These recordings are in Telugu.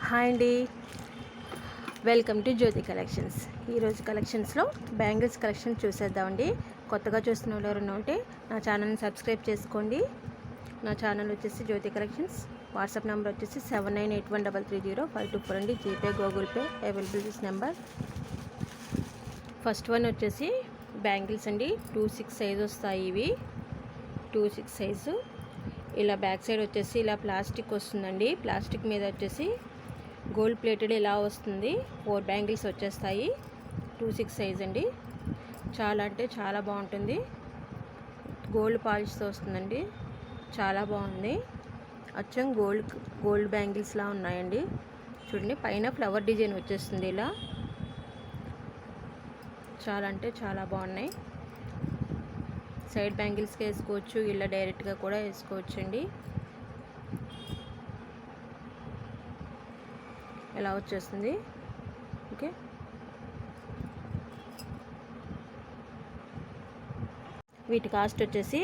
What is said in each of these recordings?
హాయ్ అండి, వెల్కమ్ టు జ్యోతి కలెక్షన్స్. ఈరోజు కలెక్షన్స్లో బ్యాంగిల్స్ కలెక్షన్ చూసేద్దామండి. కొత్తగా చూస్తున్న వాళ్ళు ఎవరైనా ఉంటే నా ఛానల్ని సబ్స్క్రైబ్ చేసుకోండి. నా ఛానల్ వచ్చేసి జ్యోతి కలెక్షన్స్. వాట్సాప్ నెంబర్ వచ్చేసి 7981330524 అండి. GPay, Google pay available this number. First one వచ్చేసి బ్యాంగిల్స్ అండి. 26 సైజ్ వస్తాయి ఇవి. 26 సైజు. ఇలా బ్యాక్ సైడ్ వచ్చేసి ఇలా ప్లాస్టిక్ వస్తుందండి. ప్లాస్టిక్ మీద వచ్చేసి గోల్డ్ ప్లేటెడ్ ఇలా వస్తుంది. 4 బ్యాంగిల్స్ వచ్చేస్తాయి. 26 సైజ్ అండి. చాలా అంటే చాలా బాగుంటుంది. గోల్డ్ పాలిష్తో వస్తుందండి. చాలా బాగుంది. అచ్చం గోల్డ్ బ్యాంగిల్స్లా ఉన్నాయండి. చూడండి, పైన ఫ్లవర్ డిజైన్ వచ్చేస్తుంది ఇలా. చాలా అంటే చాలా బాగున్నాయి. సైడ్ బ్యాంగిల్స్కి వేసుకోవచ్చు, ఇలా డైరెక్ట్గా కూడా వేసుకోవచ్చు అండి. ఎలా వచ్చేస్తుంది. ఓకే, వీటి కాస్ట్ వచ్చేసి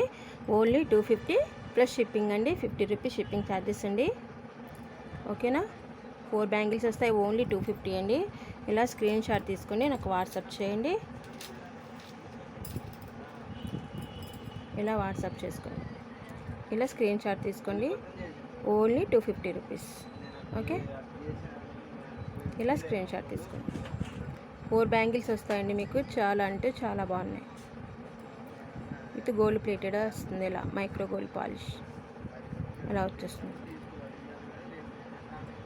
ఓన్లీ 250 ప్లస్ షిప్పింగ్ అండి. 50 రూపీస్ షిప్పింగ్ ఛార్జెస్ అండి. ఓకేనా. 4 బ్యాంగిల్స్ వస్తాయి. ఓన్లీ 250 అండి. ఇలా స్క్రీన్ షాట్ తీసుకొని నాకు వాట్సాప్ చేయండి. ఇలా వాట్సాప్ చేసుకోండి. ఇలా స్క్రీన్ షాట్ తీసుకోండి. Only 250 rupees. ఓకే, ఇలా స్క్రీన్ షాట్ తీసుకోండి. 4 బ్యాంగిల్స్ వస్తాయండి మీకు. చాలా అంటే చాలా బాగున్నాయి. విత్ గోల్డ్ ప్లేటెడ్ వస్తుంది. ఇలా మైక్రో గోల్డ్ పాలిష్ అలా వచ్చేస్తుంది.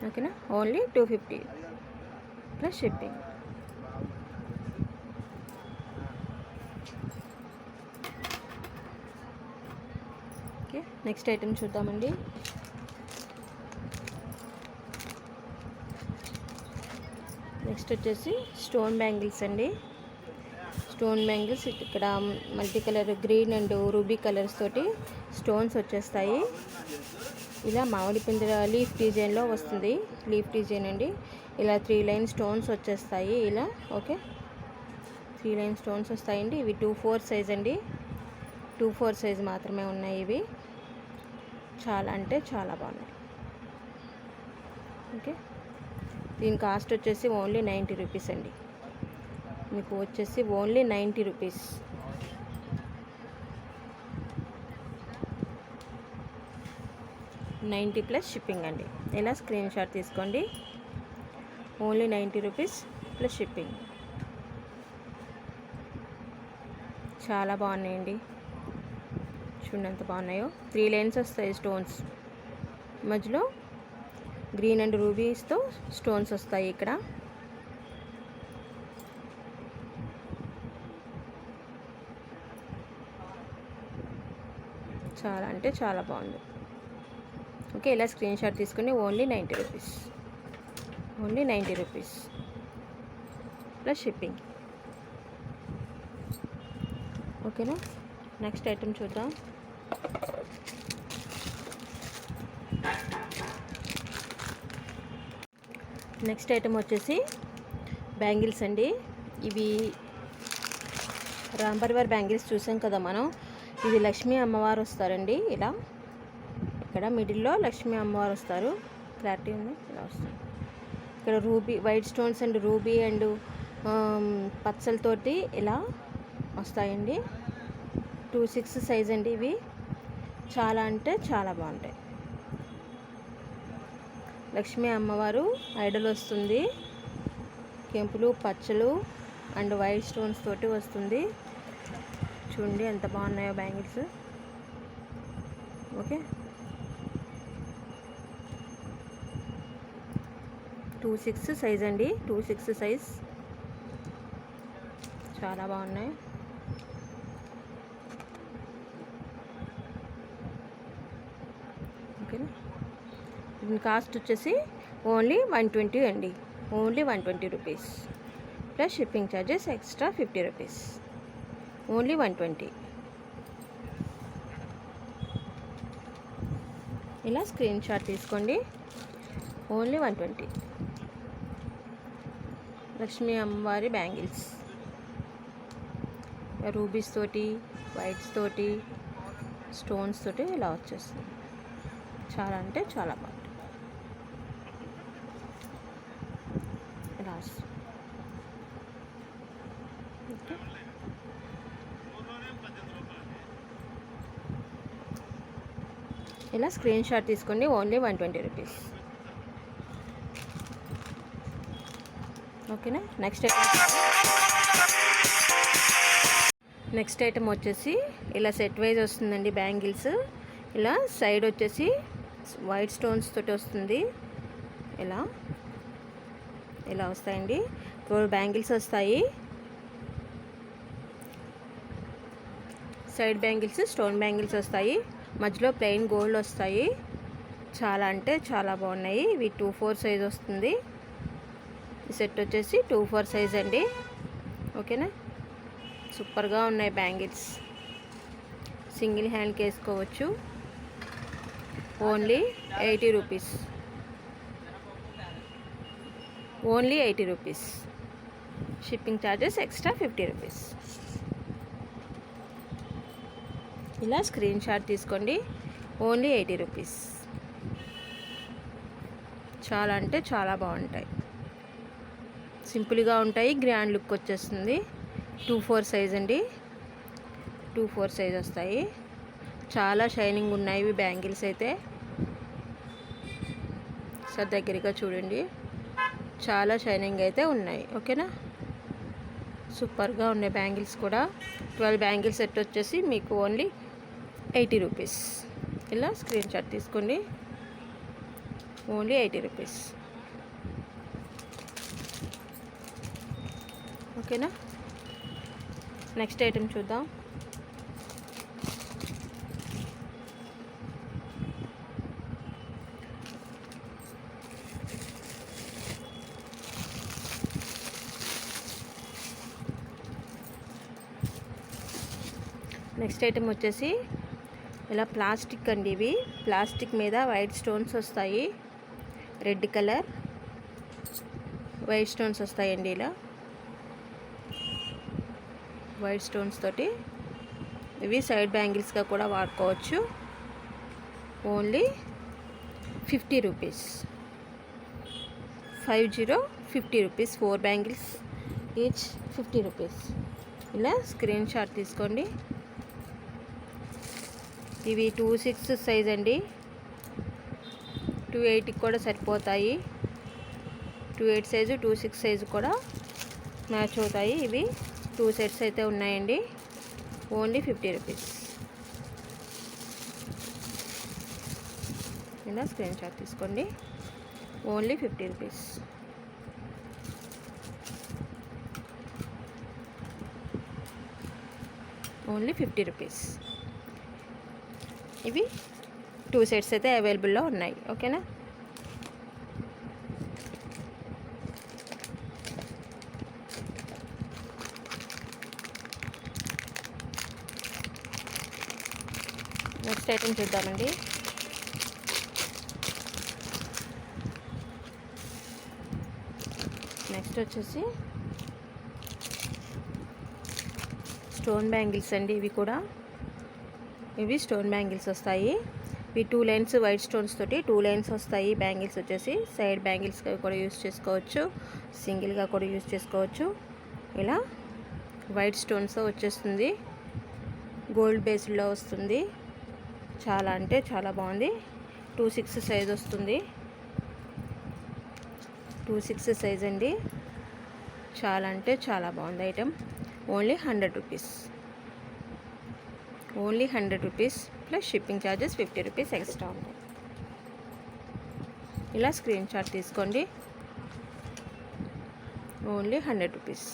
ఓకేనా. Only 250 plus shipping. Okay, next item చూద్దామండి. నెక్స్ట్ వచ్చేసి స్టోన్ బ్యాంగిల్స్ అండి. స్టోన్ బ్యాంగిల్స్ ఇక్కడ multi colour green and ruby colours తోటి స్టోన్స్ వచ్చేస్తాయి. ఇలా మామిడి పిందె లీఫ్ డిజైన్లో వస్తుంది. లీఫ్ డిజైన్ అండి. ఇలా 3 లైన్ స్టోన్స్ వచ్చేస్తాయి ఇలా. ఓకే, 3 లైన్ స్టోన్స్ వస్తాయండి. ఇవి 24 సైజ్ అండి. 24 సైజ్ మాత్రమే ఉన్నాయి ఇవి. చాలా అంటే చాలా బాగున్నాయి. ఓకే, దీని కాస్ట్ వచ్చేసి ఓన్లీ 90 రూపీస్ అండి. మీకు వచ్చేసి ఓన్లీ 90 రూపీస్. $90 ప్లస్ షిప్పింగ్ అండి. ఇలా స్క్రీన్ షాట్ తీసుకోండి. Only 90 rupees plus shipping. చాలా బాగున్నాయండి. చూడండి ఎంత బాగున్నాయో. 3 లైన్స్ వస్తాయి స్టోన్స్. మధ్యలో గ్రీన్ అండ్ రూబీస్తో స్టోన్స్ వస్తాయి ఇక్కడ. చాలా అంటే చాలా బాగుంది. ఓకే, ఇలా స్క్రీన్ షాట్ తీసుకుని only 90 rupees. Only 90 rupees plus shipping. ఓకేనా. నెక్స్ట్ ఐటెం చూద్దాం. నెక్స్ట్ ఐటెం వచ్చేసి బ్యాంగిల్స్ అండి. ఇవి రాంపర్వర్ బ్యాంగిల్స్ చూసాం కదా మనం. ఇది లక్ష్మీ అమ్మవారు వస్తారండి. ఇలా ఇక్కడ మిడిల్లో లక్ష్మీ అమ్మవారు వస్తారు. క్లారిటీ ఉంది. ఇలా వస్తుంది. ఇక్కడ ruby white stones and ruby and పచ్చలతోటి ఇలా వస్తాయండి. 26 సైజ్ అండి ఇవి. చాలా అంటే చాలా బాగుంటాయి. లక్ష్మీ అమ్మవారు ఐడల్ వస్తుంది. కెంపులు, పచ్చలు అండ్ వైట్ స్టోన్స్ తోటి వస్తుంది. చూడండి ఎంత బాగున్నాయో బ్యాంగిల్స్. ఓకే, 26 సైజ్ అండి. 26 సైజ్. చాలా బాగున్నాయి. ఓకేనా. దీని కాస్ట్ వచ్చేసి ఓన్లీ 120 అండి. Only 120 rupees plus shipping charges extra 50 rupees. Only 120. ఇలా స్క్రీన్ షాట్ తీసుకోండి. ఓన్లీ 120. లక్ష్మీ అమ్మవారి బ్యాంగిల్స్ రూబీస్ తోటి, వైట్స్ తోటి, స్టోన్స్ తోటి ఇలా వచ్చేస్తుంది. చాలా అంటే చాలా బాగుంటుంది. ఇలా స్క్రీన్ షాట్ తీసుకోండి. Only 120 rupees. ఓకేనా. నెక్స్ట్ ఐటమ్ వచ్చేసి ఇలా సెట్ వైజ్ వస్తుందండి బ్యాంగిల్స్. ఇలా సైడ్ వచ్చేసి వైట్ స్టోన్స్ తోటి వస్తుంది. ఇలా వస్తాయండి. 12 బ్యాంగిల్స్ వస్తాయి. సైడ్ బ్యాంగిల్స్ స్టోన్ బ్యాంగిల్స్ వస్తాయి. మధ్యలో ప్లెయిన్ గోల్డ్ వస్తాయి. చాలా అంటే చాలా బాగున్నాయి. ఇవి 2/4 సైజ్ వస్తుంది. ఈ సెట్ వచ్చేసి 2/4 సైజ్ అండి. ఓకేనా. సూపర్గా ఉన్నాయి బ్యాంగిల్స్. సింగిల్ హ్యాండ్కి వేసుకోవచ్చు. Only 80 rupees. Only 80 rupees. Shipping charges extra 50 rupees. ఇలా స్క్రీన్ షాట్ తీసుకోండి. Only 80 rupees. చాలా అంటే చాలా బాగుంటాయి. సింపుల్గా ఉంటాయి. గ్రాండ్ లుక్ వచ్చేస్తుంది. 2/4 సైజ్ అండి. 2/4 సైజ్ వస్తాయి. చాలా షైనింగ్ ఉన్నాయి ఇవి బ్యాంగిల్స్ అయితే. సార్ దగ్గరగా చూడండి. చాలా షైనింగ్ అయితే ఉన్నాయి. ఓకేనా. సూపర్గా ఉన్నాయి బ్యాంగిల్స్ కూడా. 12 బ్యాంగిల్స్ సెట్ వచ్చేసి మీకు ఓన్లీ 80 రూపీస్. ఇలా స్క్రీన్ షాట్ తీసుకోండి. Only 80 rupees. ఓకేనా. నెక్స్ట్ ఐటమ్ చూద్దాం. నెక్స్ట్ ఐటమ్ వచ్చేసి ఇలా ప్లాస్టిక్ అండి. ఇవి ప్లాస్టిక్ మీద వైట్ స్టోన్స్ వస్తాయి. రెడ్ కలర్ వైట్ స్టోన్స్ వస్తాయండి. ఇలా వైట్ స్టోన్స్ తోటి ఇవి సైడ్ బ్యాంగిల్స్గా కూడా వాడుకోవచ్చు. Only 50 rupees. 50 rupees. 4 bangles each 50 rupees. ఇలా స్క్రీన్ షాట్ తీసుకోండి. ఇవి 2/6 సైజ్ అండి. 2/8కి కూడా సరిపోతాయి. 2/8 సైజు 2/6 సైజు కూడా మ్యాచ్ అవుతాయి. ఇవి 2 సెట్స్ అయితే ఉన్నాయండి. Only 50 rupees. ఇలా స్క్రీన్ షాట్ తీసుకోండి. Only 50 rupees. Only 50 rupees. ఇవి 2 సెట్స్ అయితే అవైలబుల్లో ఉన్నాయి. ఓకేనా. నెక్స్ట్ ఐటమ్ చూద్దామండి. నెక్స్ట్ వచ్చేసి స్టోన్ బ్యాంగిల్స్ అండి. ఇవి స్టోన్ బ్యాంగిల్స్ వస్తాయి. ఇవి 2 లైన్స్ వైట్ స్టోన్స్ తోటి 2 లైన్స్ వస్తాయి. బ్యాంగిల్స్ వచ్చేసి సైడ్ బ్యాంగిల్స్గా కూడా యూస్ చేసుకోవచ్చు. సింగిల్గా కూడా యూస్ చేసుకోవచ్చు. ఇలా వైట్ స్టోన్స్ వచ్చేస్తుంది. గోల్డ్ బేస్డ్లో వస్తుంది. చాలా అంటే చాలా బాగుంది. 2/6 సైజ్ వస్తుంది. 2/6 సైజ్ అండి. చాలా అంటే చాలా బాగుంది item. Only 100 rupees. Only 100 rupees plus shipping charges 50 rupees extra ఉంటాయి. ఇలా స్క్రీన్ షాట్ తీసుకోండి. Only 100 rupees.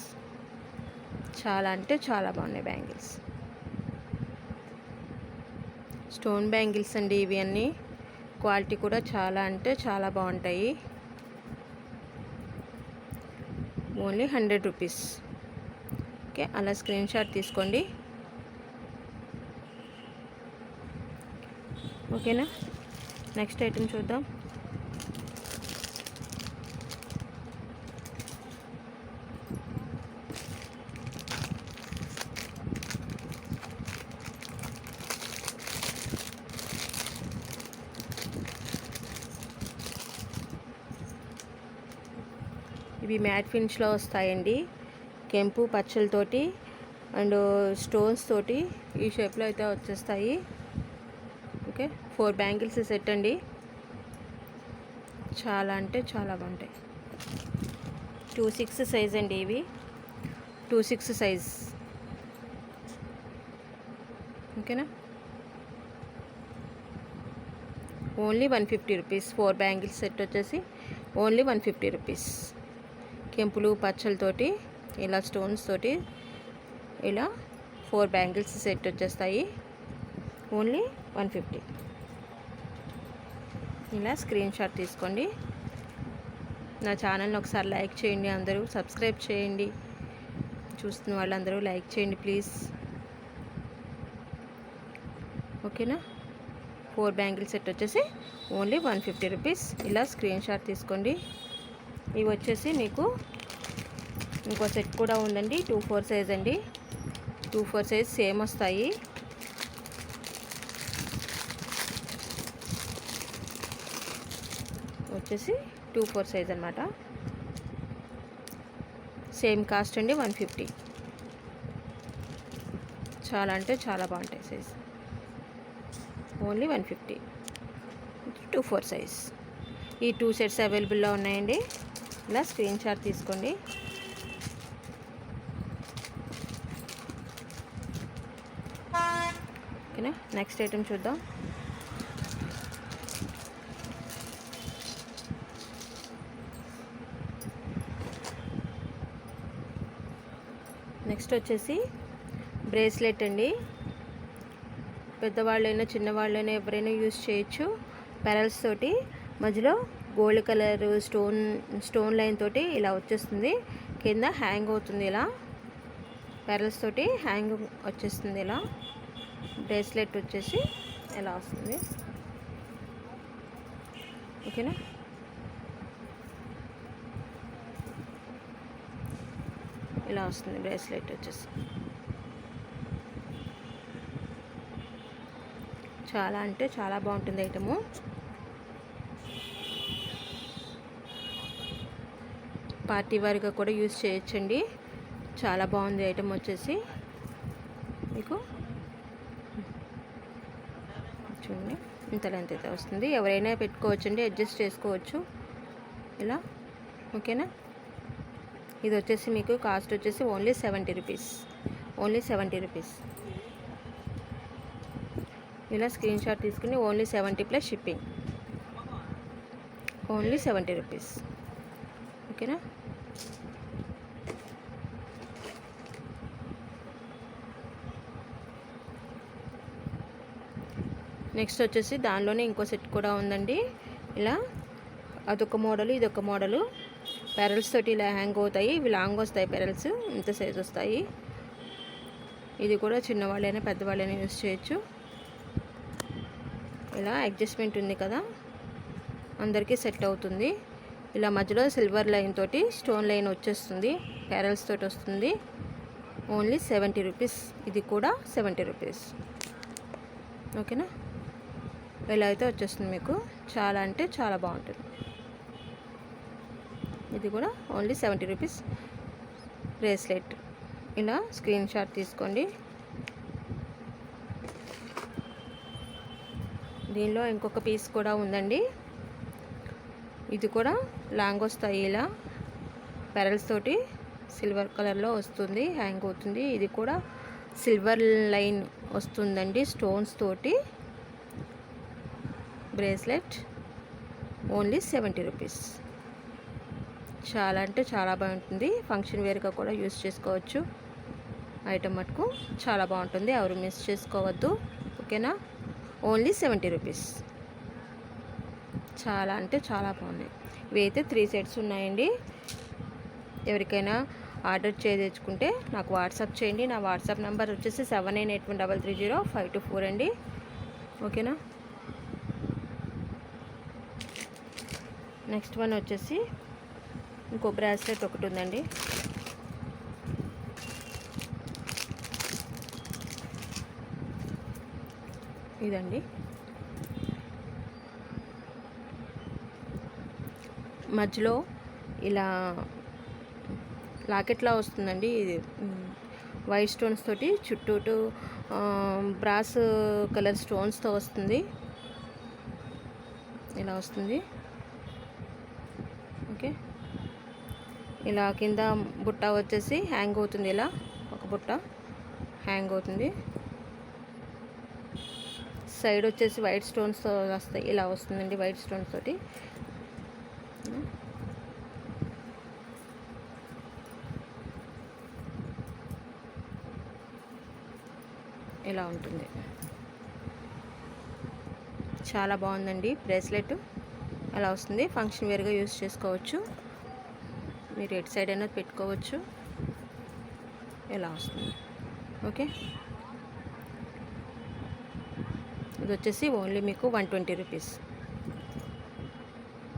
చాలా అంటే చాలా బాగున్నాయి బ్యాంగిల్స్. స్టోన్ బ్యాంగిల్స్ అండి ఇవి అన్నీ. క్వాలిటీ కూడా చాలా అంటే చాలా బాగుంటాయి. Only 100 rupees. ఓకే. అలా స్క్రీన్ షాట్ తీసుకోండి. ఓకేనా. నెక్స్ట్ ఐటమ్ చూద్దాం. ఇవి మ్యాట్ ఫినిష్లో వస్తాయండి. కెంపు పచ్చలతోటి అండ్ స్టోన్స్ తోటి ఈ షేప్లో అయితే వచ్చేస్తాయి. ఓకే. 4 బ్యాంగిల్స్ సెట్ అండి. చాలా అంటే చాలా బాగుంటాయి. 26 సైజ్ అండి ఇవి. 26 సైజ్. ఓకేనా. Only 150 rupees. 4 బ్యాంగిల్స్ సెట్ వచ్చేసి ఓన్లీ 150 రూపీస్. కెంపులు పచ్చలతోటి ఇలా స్టోన్స్ తోటి ఇలా 4 బ్యాంగిల్స్ సెట్ వచ్చేస్తాయి. ఓన్లీ 150. ఇలా స్క్రీన్ షాట్ తీసుకోండి. నా ఛానల్ని ఒకసారి లైక్ చేయండి, అందరూ సబ్స్క్రైబ్ చేయండి. చూస్తున్న వాళ్ళందరూ లైక్ చేయండి ప్లీజ్. ఓకేనా. 4 బ్యాంగిల్ సెట్ వచ్చేసి ఓన్లీ 150 రూపీస్. ఇలా స్క్రీన్ షాట్ తీసుకోండి. ఇవి వచ్చేసి మీకు ఇంకో సెట్ కూడా ఉందండి. 24 సైజ్ అండి. 24 సైజ్ సేమ్ వస్తాయి. వచ్చేసి 24 సైజ్ అనమాట. సేమ్ కాస్ట్ అండి 150. చాలా అంటే చాలా బాగుంటాయి సైజ్. ఓన్లీ 150. 24 సైజ్. ఈ 2 సెట్స్ అవైలబుల్లో ఉన్నాయండి. ఇలా స్క్రీన్ షాట్ తీసుకోండి. ఓకేనా. నెక్స్ట్ ఐటెం చూద్దాం. నెక్స్ట్ వచ్చేసి బ్రేస్లెట్ అండి. పెద్దవాళ్ళైనా చిన్నవాళ్ళైనా ఎవరైనా యూజ్ చేయొచ్చు. పెరల్స్ తోటి మధ్యలో గోల్డ్ కలర్ స్టోన్ లైన్ తోటి ఇలా వచ్చేస్తుంది. కింద హ్యాంగ్ అవుతుంది. ఇలా పెరల్స్ తోటి హ్యాంగ్ వచ్చేస్తుంది. ఇలా బ్రేస్లెట్ వచ్చేసి ఇలా వస్తుంది. ఓకేనా. ఇలా వస్తుంది బ్రేస్లెట్ వచ్చేసి. చాలా అంటే చాలా బాగుంటుంది ఐటము. పార్టీ వారిగా కూడా యూజ్ చేయొచ్చండి. చాలా బాగుంది ఐటమ్ వచ్చేసి. మీకు చూడండి ఇంత లెంత్ అయితే వస్తుంది. ఎవరైనా పెట్టుకోవచ్చండి, అడ్జస్ట్ చేసుకోవచ్చు ఇలా. ఓకేనా. ఇది వచ్చేసి మీకు కాస్ట్ వచ్చేసి ఓన్లీ 70 రూపీస్. Only 70 rupees. ఇలా స్క్రీన్ షాట్ తీసుకుని only 70 plus shipping. Only 70 rupees. ఓకేనా. నెక్స్ట్ వచ్చేసి దానిలోనే ఇంకో సెట్ కూడా ఉందండి. ఇలా అదొక మోడలు, ఇదొక మోడలు. పెరల్స్ తోటి ఇలా హ్యాంగ్ అవుతాయి. ఇవి లాంగ్ వస్తాయి పెరల్స్. ఇంత సైజ్ వస్తాయి. ఇది కూడా చిన్నవాళ్ళైనా పెద్దవాళ్ళైనా యూజ్ చేయొచ్చు. ఇలా అడ్జస్ట్మెంట్ ఉంది కదా, అందరికీ సెట్ అవుతుంది. ఇలా మధ్యలో సిల్వర్ లైన్ తోటి స్టోన్ లైన్ వచ్చేస్తుంది. పెరల్స్ తోటి వస్తుంది. Only 70 rupees. ఇది కూడా 70 రూపీస్. ఓకేనా. ఇలా అయితే వచ్చేస్తుంది మీకు. చాలా అంటే చాలా బాగుంటుంది. ఇది కూడా ఓన్లీ 70 రూపీస్ బ్రేస్లెట్. ఇలా స్క్రీన్ షాట్ తీసుకోండి. దీనిలో ఇంకొక పీస్ కూడా ఉందండి. ఇది కూడా లాంగ్ వస్తాయి. ఇలా పెరల్స్ తోటి సిల్వర్ కలర్లో వస్తుంది, హ్యాంగ్ అవుతుంది. ఇది కూడా సిల్వర్ లైన్ వస్తుందండి స్టోన్స్ తోటి బ్రేస్లెట్. Only 70 rupees. చాలా అంటే చాలా బాగుంటుంది. ఫంక్షన్ వేర్గా కూడా యూజ్ చేసుకోవచ్చు. ఐటమ్ మటుకు చాలా బాగుంటుంది. ఎవరు మిస్ చేసుకోవద్దు. ఓకేనా. Only 70 rupees. చాలా అంటే చాలా బాగున్నాయి. ఇవి అయితే 3 సెట్స్ ఉన్నాయండి. ఎవరికైనా ఆర్డర్ తెచ్చుకుంటే నాకు వాట్సాప్ చేయండి. నా వాట్సాప్ నెంబర్ వచ్చేసి 7981330524 అండి. ఓకేనా. నెక్స్ట్ వన్ వచ్చేసి ఇంకో బ్రాస్లెట్ ఒకటి ఉందండి. ఇదండి. మధ్యలో ఇలా లాకెట్లా వస్తుందండి. ఇది వైట్ స్టోన్స్ తోటి చుట్టూ బ్రాస్ కలర్ స్టోన్స్తో వస్తుంది. ఇలా వస్తుంది. ఓకే, ఇలా కింద బుట్ట వచ్చేసి హ్యాంగ్ అవుతుంది. ఇలా ఒక బుట్ట హ్యాంగ్ అవుతుంది. సైడ్ వచ్చేసి వైట్ స్టోన్స్తో వస్తాయి. ఇలా వస్తుందండి వైట్ స్టోన్స్ తోటి. ఇలా ఉంటుంది. చాలా బాగుందండి బ్రేస్లెట్. అలా వస్తుంది. ఫంక్షన్ వేర్గా యూస్ చేసుకోవచ్చు. మీరు ఎటు సైడ్ అయినా పెట్టుకోవచ్చు. ఇలా వస్తుంది. ఓకే, ఇది వచ్చేసి ఓన్లీ మీకు 120 రూపీస్.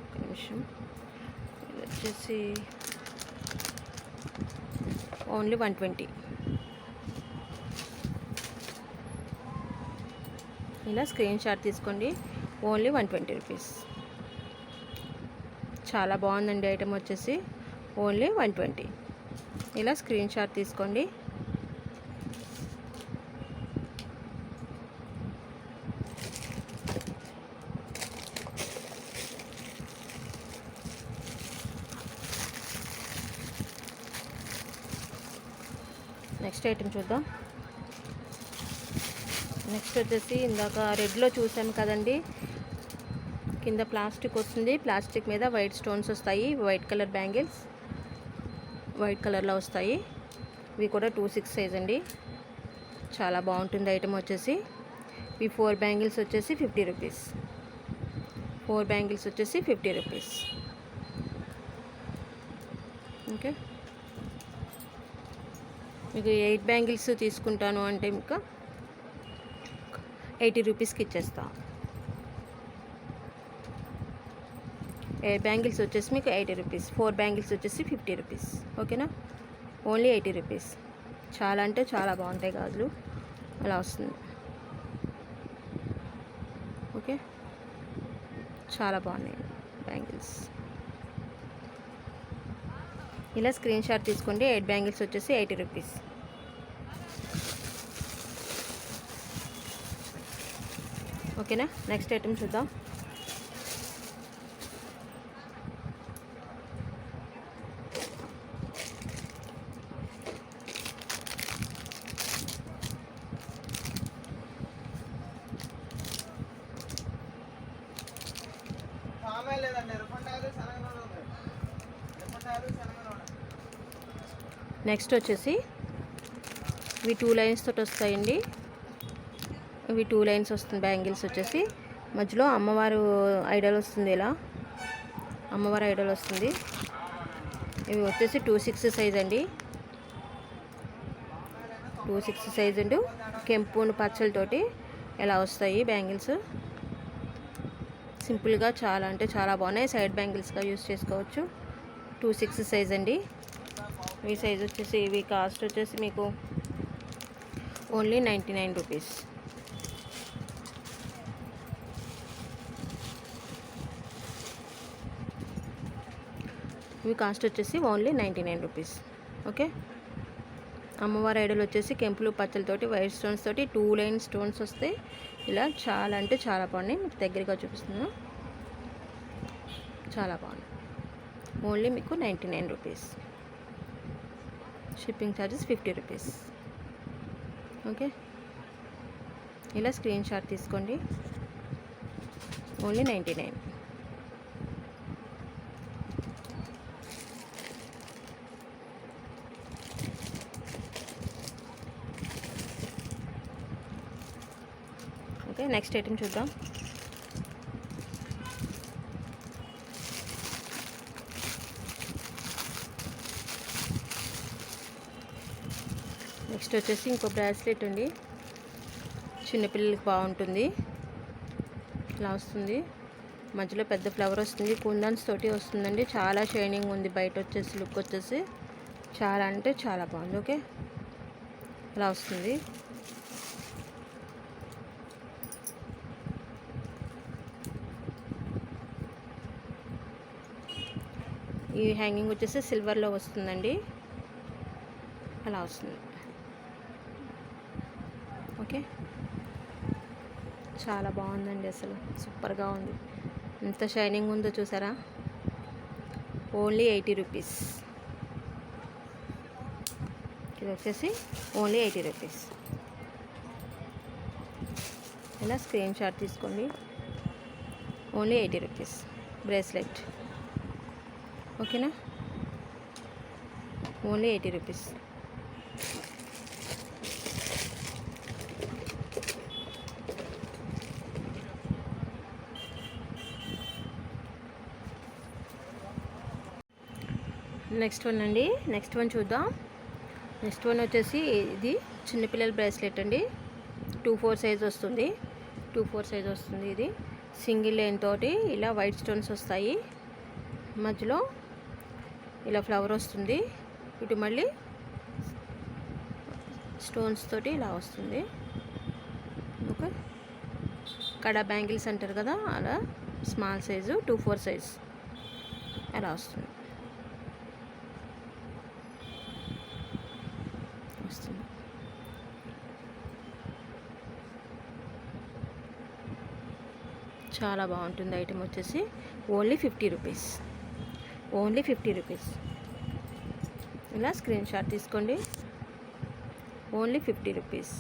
ఒక నిమిషం. ఇది వచ్చేసి ఓన్లీ 120. ఇలా స్క్రీన్ షాట్ తీసుకోండి. Only 120 rupees. చాలా బాగుందండి ఐటెం వచ్చేసి ఓన్లీ 120. ఇలా స్క్రీన్ షాట్ తీసుకోండి. నెక్స్ట్ ఐటెం చూద్దాం. నెక్స్ట్ వచ్చేసి ఇందాక రెడ్లో చూసాము కదండి, కింద ప్లాస్టిక్ వస్తుంది. ప్లాస్టిక్ మీద వైట్ స్టోన్స్ వస్తాయి. వైట్ కలర్ బ్యాంగిల్స్ వైట్ కలర్లో వస్తాయి. ఇవి కూడా 26 సైజ్ అండి. చాలా బాగుంటుంది ఐటెం వచ్చేసి. ఈ 4 బ్యాంగిల్స్ వచ్చేసి 50 రూపీస్. 4 బ్యాంగిల్స్ వచ్చేసి 50 రూపీస్. ఓకే, మీకు 8 బ్యాంగిల్స్ తీసుకుంటాను అంటే ఇంకా 80 రూపీస్కి ఇచ్చేస్తా. 8 బ్యాంగిల్స్ వచ్చేసి మీకు 80 రూపీస్. 4 బ్యాంగిల్స్ వచ్చేసి 50 రూపీస్. ఓకేనా, ఓన్లీ 80 రూపీస్. చాలా అంటే చాలా బాగుంటాయి గాజులు. అలా వస్తుంది. ఓకే, చాలా బాగున్నాయి బ్యాంగిల్స్. ఇలా స్క్రీన్ షాట్ తీసుకోండి. 8 బ్యాంగిల్స్ వచ్చేసి 80 రూపీస్. ఓకేనా, నెక్స్ట్ ఐటెం చూద్దాం. నెక్స్ట్ వచ్చేసి ఇవి 2 లైన్స్ తోటి వస్తాయండి. ఇవి 2 లైన్స్ వస్తుంది. బ్యాంగిల్స్ వచ్చేసి మధ్యలో అమ్మవారు ఐడల్ వస్తుంది. ఇలా అమ్మవారి ఐడల్ వస్తుంది. ఇవి వచ్చేసి 26 సైజ్ అండి. 26 సైజ్ అండి. కెంపు పచ్చలతోటి ఇలా వస్తాయి బ్యాంగిల్స్. సింపుల్గా చాలా అంటే చాలా బాగున్నాయి. సైడ్ బ్యాంగిల్స్గా యూస్ చేసుకోవచ్చు. 26 సైజ్ అండి. ఈ సైజ్ వచ్చేసి ఇవి కాస్ట్ వచ్చేసి మీకు ఓన్లీ 99 రూపీస్. ఇవి కాస్ట్ వచ్చేసి ఓన్లీ 99 రూపీస్. ఓకే, అమ్మవారి ఐడల్ వచ్చేసి కెంపులు పచ్చలతోటి వైట్ స్టోన్స్ తోటి 2 లైన్ స్టోన్స్ వస్తాయి. ఇలా చాలా అంటే చాలా బాగున్నాయి. మీకు దగ్గరగా చూపిస్తున్నాను. చాలా బాగున్నాయి. ఓన్లీ మీకు 99 rupees. Shipping charges 50 rupees. Okay, ఇలా స్క్రీన్ షాట్ తీసుకోండి. ఓన్లీ 99. ఓకే, నెక్స్ట్ ఐటెం చూద్దాం. నెక్స్ట్ వచ్చేసి ఇంకో బ్రాస్లెట్ అండి. చిన్నపిల్లలకి బాగుంటుంది. ఇలా వస్తుంది. మధ్యలో పెద్ద ఫ్లవర్ వస్తుంది. కుందన్స్ తోటి వస్తుందండి. చాలా షైనింగ్ ఉంది. బయట వచ్చేసి లుక్ వచ్చేసి చాలా అంటే చాలా బాగుంది. ఓకే, ఇలా వస్తుంది. ఈ హ్యాంగింగ్ వచ్చేసి సిల్వర్లో వస్తుందండి. అలా వస్తుంది. ఓకే, చాలా బాగుందండి. అసలు సూపర్గా ఉంది. ఎంత షైనింగ్ ఉందో చూసారా. Only 80 rupees. ఇది వచ్చేసి ఓన్లీ 80 రూపీస్. ఇలా స్క్రీన్ షాట్ తీసుకోండి. Only 80 rupees bracelet. ఓకేనా, ఓన్లీ 80 రూపీస్. నెక్స్ట్ వన్ అండి, నెక్స్ట్ వన్ చూద్దాం. నెక్స్ట్ వన్ వచ్చేసి ఇది చిన్నపిల్లల బ్రేస్లెట్ అండి. 2-4 సైజ్ వస్తుంది. 2-4 సైజ్ వస్తుంది. ఇది సింగిల్ లైన్ తోటి ఇలా వైట్ స్టోన్స్ వస్తాయి. మధ్యలో ఇలా ఫ్లవర్ వస్తుంది. ఇటు మళ్ళీ స్టోన్స్ తోటి ఇలా వస్తుంది. ఓకే, కడా బ్యాంగిల్స్ అంటారు కదా, అలా స్మాల్ సైజు 2-4 సైజ్ అలా వస్తుంది. చాలా బాగుంటుంది. ఐటెం వచ్చేసి ఓన్లీ 50 రూపీస్. Only 50 rupees. ఇలా స్క్రీన్ షాట్ తీసుకోండి. Only 50 rupees.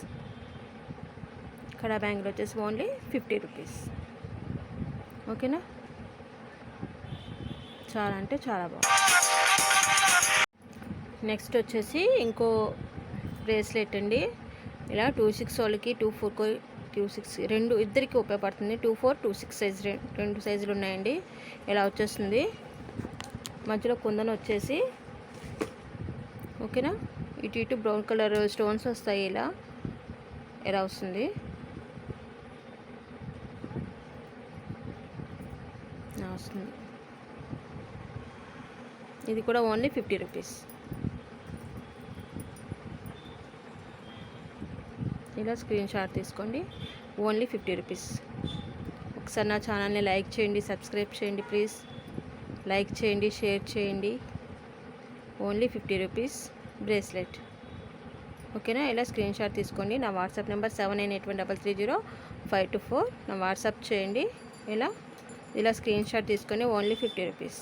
కడా బ్యాంగిల్ వచ్చేసి ఓన్లీ 50 రూపీస్. ఓకేనా, చాలా అంటే చాలా బాగుంది. నెక్స్ట్ వచ్చేసి ఇంకో బ్రేస్లెట్ అండి. ఇలా 2-6 వాళ్ళకి 2-4 2-6 రెండు ఇద్దరికి ఉపయోగపడుతుంది. 2-4 2-6 సైజ్ రెండు సైజులు ఉన్నాయండి. ఇలా వచ్చేస్తుంది. మధ్యలో కుందన వచ్చేసి ఓకేనా, ఇటు ఇటు బ్రౌన్ కలర్ స్టోన్స్ వస్తాయి. ఇలా వస్తుంది. వస్తుంది. ఇది కూడా ఓన్లీ 50 రూపీస్. ఇలా స్క్రీన్ షాట్ తీసుకోండి. Only 50 rupees. ఒకసారి నా ఛానల్ని లైక్ చేయండి, సబ్స్క్రైబ్ చేయండి ప్లీజ్. లైక్ చేయండి, షేర్ చేయండి. Only 50 rupees bracelet. ఓకేనా, ఇలా స్క్రీన్ షాట్ తీసుకోండి. నా వాట్సాప్ నెంబర్ 7981330524. నా వాట్సాప్ చేయండి. ఇలా స్క్రీన్ షాట్ తీసుకొని ఓన్లీ 50 రూపీస్.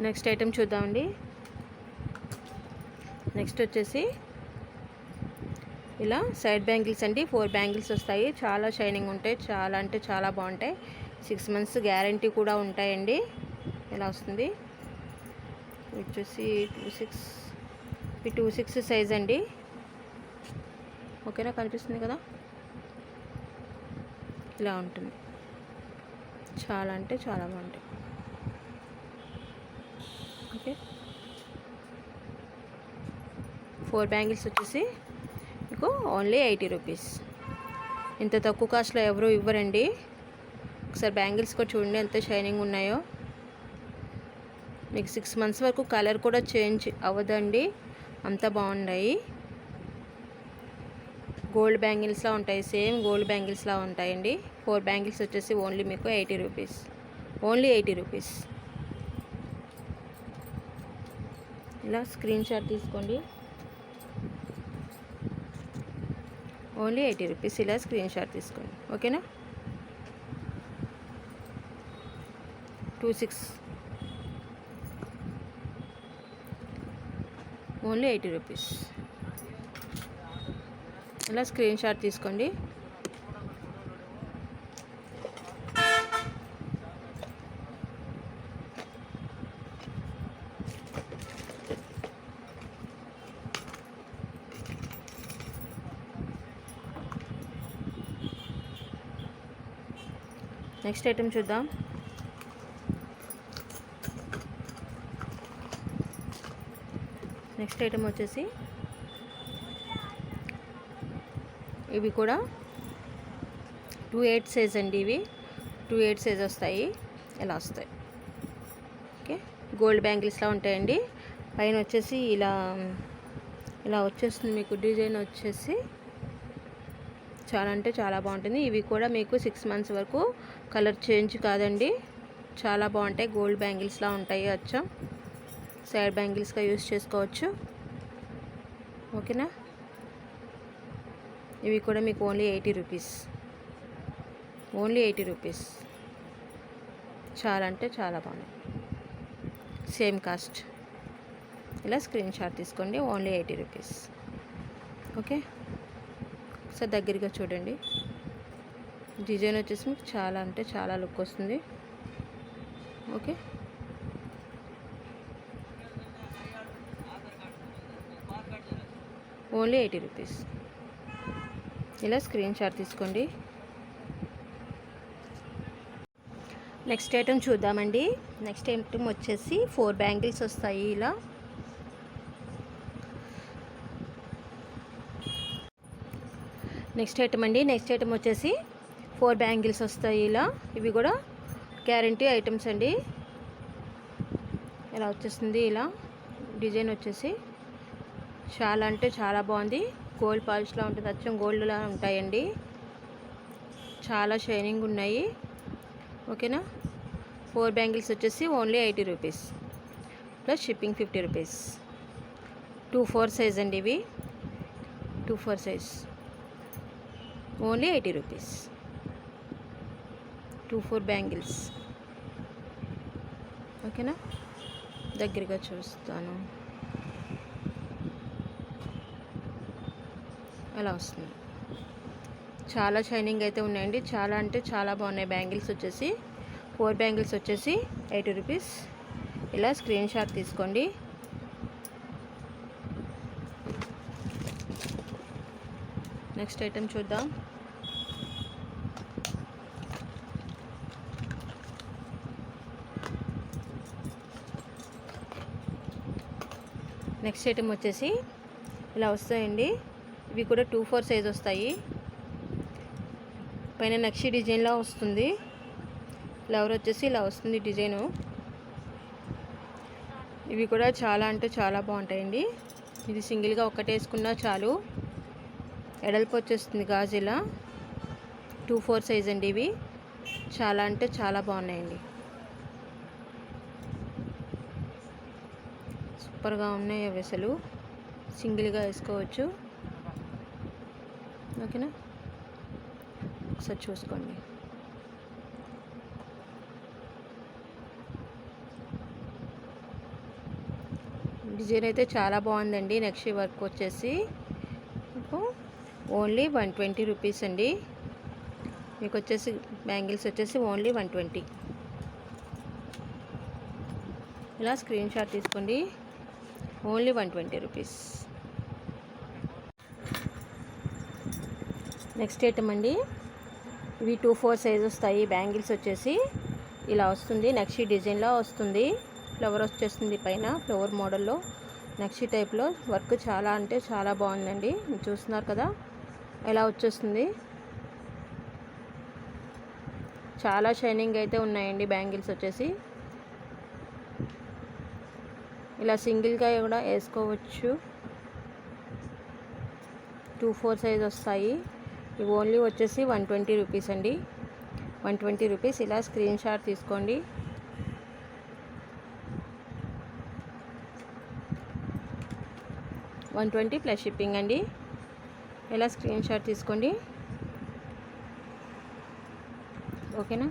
నెక్స్ట్ ఐటెం చూద్దామండి. నెక్స్ట్ వచ్చేసి ఇలా సైడ్ బ్యాంగిల్స్ అండి. 4 బ్యాంగిల్స్ వస్తాయి. చాలా షైనింగ్ ఉంటాయి. చాలా అంటే చాలా బాగుంటాయి. 6 మంత్స్ గ్యారంటీ కూడా ఉంటాయండి. ఇలా వస్తుంది. వచ్చేసి 2-6 సైజ్ అండి. ఓకేనా, కనిపిస్తుంది కదా, ఇలా ఉంటుంది. చాలా అంటే చాలా బాగుంటాయి. ఓకే, 4 బ్యాంగిల్స్ వచ్చేసి మీకు ఓన్లీ 80 రూపీస్. ఇంత తక్కువ కాస్ట్లో ఎవరు ఇవ్వరండి. ఒకసారి బ్యాంగిల్స్ కూడా చూడండి ఎంత షైనింగ్ ఉన్నాయో. మీకు 6 మంత్స్ వరకు కలర్ కూడా చేంజ్ అవ్వదండి, అంత బాగున్నాయి. గోల్డ్ బ్యాంగిల్స్లా ఉంటాయి. సేమ్ గోల్డ్ బ్యాంగిల్స్లా ఉంటాయండి. 4 బ్యాంగిల్స్ వచ్చేసి ఓన్లీ మీకు 80 రూపీస్. Only 80 rupees. ఇలా స్క్రీన్ షాట్ తీసుకోండి. Only 80 rupees. ఇలా స్క్రీన్ షాట్ తీసుకోండి. ఓకేనా, 2-6 ఓన్లీ 80 రూపీస్. ఇలా స్క్రీన్ షాట్ తీసుకోండి. నెక్స్ట్ ఐటెం చూద్దాం. నెక్స్ట్ ఐటెం వచ్చేసి ఇవి కూడా 2-8 సైజ్ అండి. ఇవి 2-8 సైజ్ వస్తాయి. ఇలా వస్తాయి. ఓకే, గోల్డ్ బ్యాంగిల్స్లా ఉంటాయండి. పైన వచ్చేసి ఇలా వచ్చేస్తుంది మీకు డిజైన్ వచ్చేసి. చాలా అంటే చాలా బాగుంటుంది. ఇవి కూడా మీకు 6 మంత్స్ వరకు కలర్ చేంజ్ కాదండి. చాలా బాగుంటాయి. గోల్డ్ బ్యాంగిల్స్లా ఉంటాయి. అచ్చం సైడ్ బ్యాంగిల్స్గా యూస్ చేసుకోవచ్చు. ఓకేనా. ఇవి కూడా మీకు ఓన్లీ 80 రూపీస్. Only 80 rupees. చాలా అంటే చాలా బాగున్నాయి. Same cost. ఇలా స్క్రీన్ షాట్ తీసుకోండి. Only 80 rupees. ఓకే. ఒకసారి దగ్గరగా చూడండి. డిజైన్ వచ్చేసి మీకు చాలా అంటే చాలా లుక్ వస్తుంది. ఓకే. Only 80 rupees. ఇలా స్క్రీన్ షాట్ తీసుకోండి. నెక్స్ట్ ఐటమ్ చూద్దామండి. నెక్స్ట్ ఐటమ్ వచ్చేసి 4 బ్యాంగిల్స్ వస్తాయి ఇలా. నెక్స్ట్ ఐటమ్ అండి. నెక్స్ట్ ఐటమ్ వచ్చేసి 4 బ్యాంగిల్స్ వస్తాయి ఇలా. ఇవి కూడా గ్యారంటీ ఐటమ్స్ అండి. ఇలా వచ్చేస్తుంది. ఇలా డిజైన్ వచ్చేసి చాలా అంటే చాలా బాగుంది. గోల్డ్ పాలిష్లా ఉంటుంది. అచ్చం గోల్డ్లా ఉంటాయండి. చాలా షైనింగ్ ఉన్నాయి. ఓకేనా. 4 బ్యాంగిల్స్ వచ్చేసి only 80 rupees plus shipping 50 rupees. 2-4 size అండి ఇవి. 2-4 సైజ్ ఓన్లీ 80 రూపీస్. 2-4 బ్యాంగిల్స్. ఓకేనా. దగ్గరగా చూస్తాను. అలా వస్తుంది. చాలా షైనింగ్ అయితే ఉన్నాయండి. చాలా అంటే చాలా బాగున్నాయి. బ్యాంగిల్స్ వచ్చేసి 4 బ్యాంగిల్స్ వచ్చేసి 80 రూపీస్. ఇలా స్క్రీన్ షాట్ తీసుకోండి. నెక్స్ట్ ఐటమ్ చూద్దాం. నెక్స్ట్ ఐటమ్ వచ్చేసి ఇలా వస్తాయండి. ఇవి కూడా 2-4 సైజ్ వస్తాయి. పైన నక్షి డిజైన్లా వస్తుంది. ఫ్లవర్ వచ్చేసి ఇలా వస్తుంది డిజైను. ఇవి కూడా చాలా అంటే చాలా బాగుంటాయండి. ఇది సింగిల్గా ఒక్కటేసుకున్నా చాలు. ఎడల్పు వచ్చేస్తుంది గాజు ఇలా. 2-4 సైజ్ అండి ఇవి. చాలా అంటే చాలా బాగున్నాయండి. సూపర్గా ఉన్నాయి అవి అసలు. సింగిల్గా వేసుకోవచ్చు. ఓకేనా. ఒకసారి చూసుకోండి. డిజైన్ అయితే చాలా బాగుందండి. నెక్స్ట్ వర్క్ వచ్చేసి మీకు ఓన్లీ 120 రూపీస్ అండి. మీకు వచ్చేసి బ్యాంగిల్స్ వచ్చేసి ఓన్లీ 120. ఇలా స్క్రీన్ షాట్ తీసుకోండి. Only 120 rupees. నెక్స్ట్ ఐటమ్ అండి. ఇవి 2-4 సైజ్ వస్తాయి. బ్యాంగిల్స్ వచ్చేసి ఇలా వస్తుంది. నక్షి డిజైన్లో వస్తుంది. ఫ్లవర్ వచ్చేస్తుంది పైన. ఫ్లవర్ మోడల్లో నక్షి టైప్లో వర్క్ చాలా అంటే చాలా బాగుందండి. మీరు చూస్తున్నారు కదా ఎలా వచ్చేస్తుంది. చాలా షైనింగ్ అయితే ఉన్నాయండి బ్యాంగిల్స్ వచ్చేసి. ఇలా సింగిల్గా కూడా వేసుకోవచ్చు. 2-4 సైజ్ వస్తాయి. ఇవి ఓన్లీ వచ్చేసి 120 రూపీస్ అండి. 120 రూపీస్. ఇలా స్క్రీన్ షాట్ తీసుకోండి. $120 ప్లస్ షిప్పింగ్ అండి. ఇలా స్క్రీన్ షాట్ తీసుకోండి. ఓకేనా.